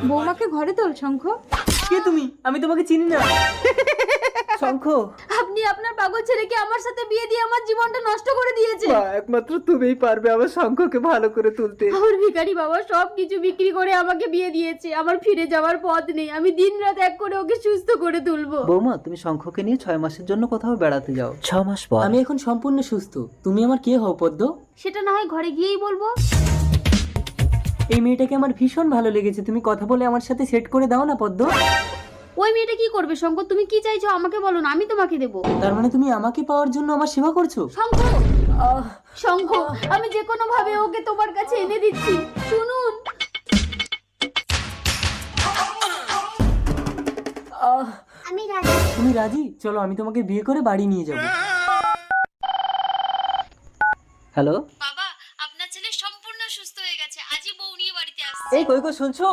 বৌমাকে ঘরে তোল শঙ্খ। কে তুমি? আমি তোমাকে চিনি না। শঙ্খ, আপনি আপনার পাগল ছেলেকে আমার সাথে বিয়ে দিয়ে আমার জীবনটা নষ্ট করে দিয়েছে। মা, একমাত্র তুমিই পারবে আমার শঙ্খকে ভালো করে তুলতে। আমার ভিখারি বাবা সব কিছু বিক্রি করে আমাকে বিয়ে দিয়েছে। আমার ফিরে যাওয়ার পথ নেই। আমি দিনরাত এক করে ওকে সুস্থ করে তুলবো। বৌমা, তুমি শঙ্খকে নিয়ে 6 মাসের জন্য কোথাও বেড়াতে যাও। 6 মাস পর আমি এখন সম্পূর্ণ সুস্থ। তুমি আমার কে হও পদ্ম? সেটা না হয় ঘরে গিয়েই বলবো। এই মেয়েটাকে আমার ভীষণ ভালো লেগেছে, তুমি কথা বলে আমার সাথে সেট করে দাও না পদ্ম। ওই মেয়েটা কি করবে শঙ্কর? তুমি কি চাইছো আমাকে বলো না, আমি তোমাকে দেবো। তার মানে তুমি আমাকে পাওয়ার জন্য আমার সেবা করছো? শঙ্খ, শঙ্খ, আমি যে কোনো ভাবে ওকে তোমার কাছে এনে দিচ্ছি। শুনুন। তুমি রাজি? চলো আমি তোমাকে বিয়ে করে বাড়ি নিয়ে যাব। হ্যালো, বাবা, আপনার ছেলে সম্পূর্ণ সুস্থ হয়ে গেছে। আজই বউ নিয়ে বাড়িতে আসছে। এই কই গো, শুনছো?